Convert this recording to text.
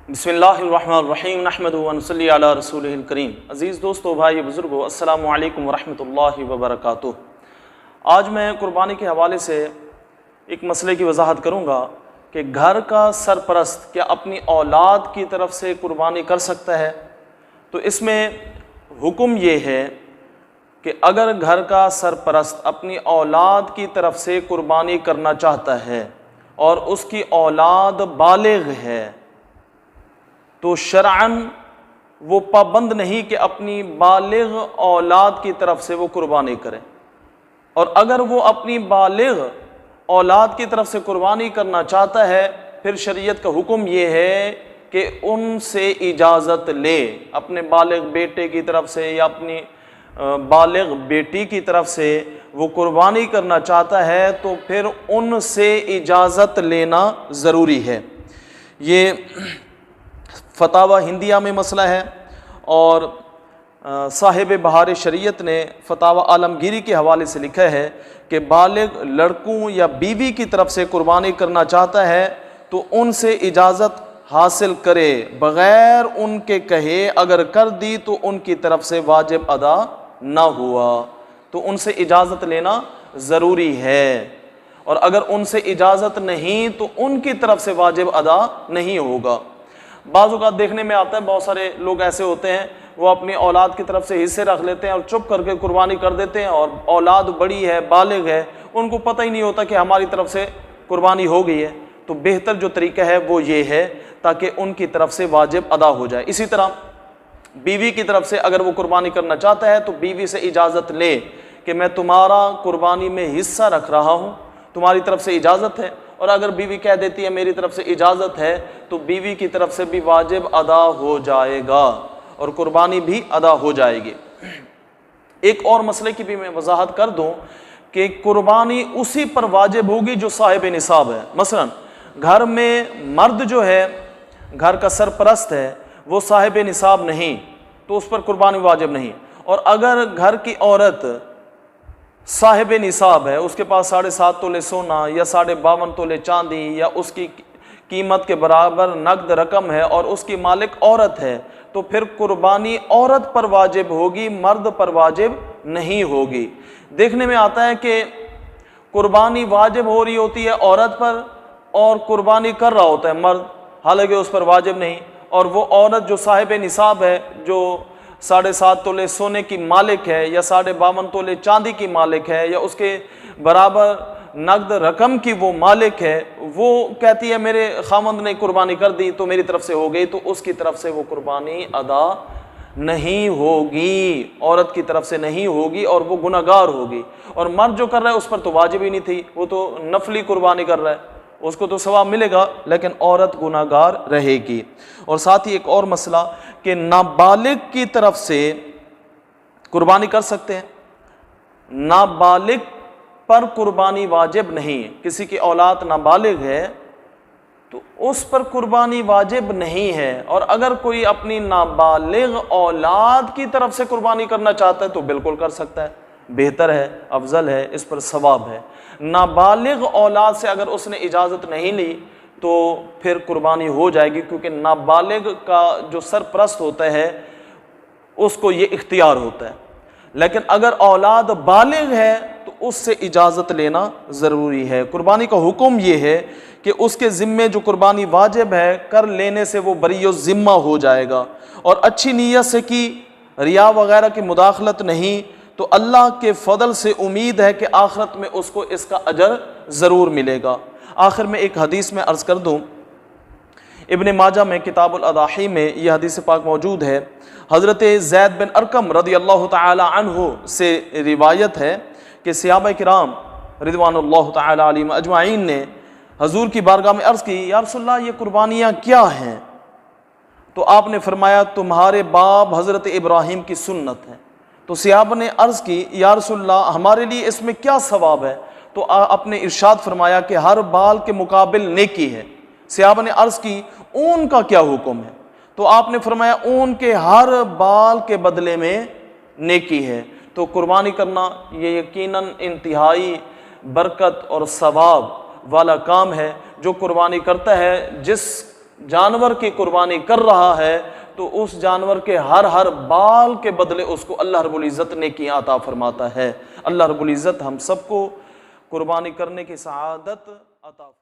बिस्मिल्लाहिर्रहमानिर्रहीम नहमदुहु व नसल्ली अला रसूलिहिल करीम। अज़ीज़ दोस्तों, भाई बुज़ुर्गों, अस्सलामु अलैकुम व रहमतुल्लाहि व बरकातुहू। आज मैं कुर्बानी के हवाले से एक मसले की वजाहत करूँगा कि घर का सरपरस्त क्या अपनी औलाद की तरफ से कुर्बानी कर सकता है। तो इसमें हुक्म ये है कि अगर घर का सरपरस्त अपनी औलाद की तरफ से कुर्बानी करना चाहता है और उसकी औलाद बालिग है तो शरअन वो पाबंद नहीं कि अपनी बालिग औलाद की तरफ से वो कुर्बानी करे। और अगर वो अपनी बालिग औलाद की तरफ से कुर्बानी करना चाहता है, फिर शरीयत का हुक्म ये है कि उनसे इजाज़त ले। अपने बालिग बेटे की तरफ से या अपनी बालिग बेटी की तरफ से वो कुर्बानी करना चाहता है तो फिर उनसे इजाज़त लेना ज़रूरी है। ये फतावा हिंदिया में मसला है और साहिब बहार शरीयत ने फतावा आलमगीरी के हवाले से लिखा है कि बालिग लड़कों या बीवी की तरफ से कुर्बानी करना चाहता है तो उनसे इजाज़त हासिल करे, बग़ैर उनके कहे अगर कर दी तो उनकी तरफ से वाजिब अदा ना हुआ। तो उनसे इजाज़त लेना ज़रूरी है, और अगर उनसे इजाज़त नहीं तो उनकी तरफ से वाजिब अदा नहीं होगा। बाज़ औक़ात देखने में आता है बहुत सारे लोग ऐसे होते हैं, वो अपनी औलाद की तरफ से हिस्से रख लेते हैं और चुप करके कुर्बानी कर देते हैं, और औलाद बड़ी है, बालिग है, उनको पता ही नहीं होता कि हमारी तरफ से कुर्बानी हो गई है। तो बेहतर जो तरीका है वो ये है ताकि उनकी तरफ से वाजिब अदा हो जाए। इसी तरह बीवी की तरफ से अगर वो कुर्बानी करना चाहता है तो बीवी से इजाज़त ले कि मैं तुम्हारा कुर्बानी में हिस्सा रख रहा हूँ, तुम्हारी तरफ से इजाज़त है। और अगर बीवी कह देती है मेरी तरफ से इजाज़त है तो बीवी की तरफ से भी वाजिब अदा हो जाएगा और कुर्बानी भी अदा हो जाएगी। एक और मसले की भी मैं वजाहत कर दूं कि कुर्बानी उसी पर वाजिब होगी जो साहिब निसाब है। मसलन घर में मर्द जो है, घर का सरपरस्त है, वो साहिब निसाब नहीं तो उस पर कुर्बानी वाजिब नहीं। और अगर घर की औरत साहिब निसाब है, उसके पास 7.5 तोले सोना या 52.5 तोले चांदी या उसकी कीमत के बराबर नकद रकम है और उसकी मालिक औरत है, तो फिर कुर्बानी औरत पर वाजिब होगी, मर्द पर वाजिब नहीं होगी। देखने में आता है कि कुर्बानी वाजिब हो रही होती है औरत पर और कुर्बानी कर रहा होता है मर्द, हालांकि उस पर वाजिब नहीं। और वो औरत जो साहिब निसाब है, जो 7.5 तोले सोने की मालिक है या 52.5 तोले चांदी की मालिक है या उसके बराबर नकद रकम की वो मालिक है, वो कहती है मेरे खामंद ने कुर्बानी कर दी तो मेरी तरफ से हो गई, तो उसकी तरफ से वो कुर्बानी अदा नहीं होगी, औरत की तरफ से नहीं होगी और वो गुनहगार होगी। और मर्द जो कर रहा है उस पर तो वाजिब ही नहीं थी, वो तो नफली कुर्बानी कर रहा है, उसको तो सवाब मिलेगा, लेकिन औरत गुनाहगार रहेगी। और साथ ही एक और मसला कि नाबालिग की तरफ से कुर्बानी कर सकते हैं, नाबालिग पर कुर्बानी वाजिब नहीं। किसी की औलाद नाबालिग है तो उस पर कुर्बानी वाजिब नहीं है, और अगर कोई अपनी नाबालिग औलाद की तरफ से कुर्बानी करना चाहता है तो बिल्कुल कर सकता है, बेहतर है, अफजल है, इस पर सवाब है। नाबालिग औलाद से अगर उसने इजाज़त नहीं ली तो फिर कुर्बानी हो जाएगी, क्योंकि नाबालिग का जो सरपरस्त होता है उसको ये इख्तियार होता है। लेकिन अगर औलाद बालिग है तो उससे इजाज़त लेना ज़रूरी है। कुर्बानी का हुक्म ये है कि उसके ज़िम्मे जो कुर्बानी वाजिब है कर लेने से वो बरी ज़िम्मा हो जाएगा, और अच्छी नीयत से की, रिया वगैरह की मुदाखलत नहीं, तो अल्लाह के फضل से उम्मीद है कि आखिरत में उसको इसका अजर ज़रूर मिलेगा। आखिर में एक हदीस में अर्ज़ कर दूँ, इब्न माजा में किताबुल अदाही में यह हदीस पाक मौजूद है। हज़रत ज़ैद बिन अरकम रज़ियल्लाहु तआला अन्हु से रिवायत है कि सहाबा किराम रिज़वानुल्लाह तआला अलैहिम अजमाइन ने हजूर की बारगाह में अर्ज़ की, या रसूलल्लाह ये कुर्बानियाँ क्या हैं? तो आपने फरमाया तुम्हारे बाप हज़रत इब्राहीम की सुन्नत है। तो सहाबा ने अर्ज़ की, या रसूलल्लाह हमारे लिए इसमें क्या सवाब है? तो आपने इरशाद फरमाया कि हर बाल के मुकाबिल नेकी है। सहाबा ने अर्ज़ की ऊन का क्या हुक्म है? तो आपने फरमाया ऊन के हर बाल के बदले में नेकी है। तो कुर्बानी करना ये यकीनन इंतहाई बरकत और सवाब वाला काम है। जो कुर्बानी करता है, जिस جانور کی قربانی کر رہا ہے تو اس جانور کے ہر بال کے بدلے اس کو اللہ رب العزت نیکیاں عطا فرماتا ہے۔ اللہ رب العزت ہم سب کو قربانی کرنے کی سعادت عطا فرمائے۔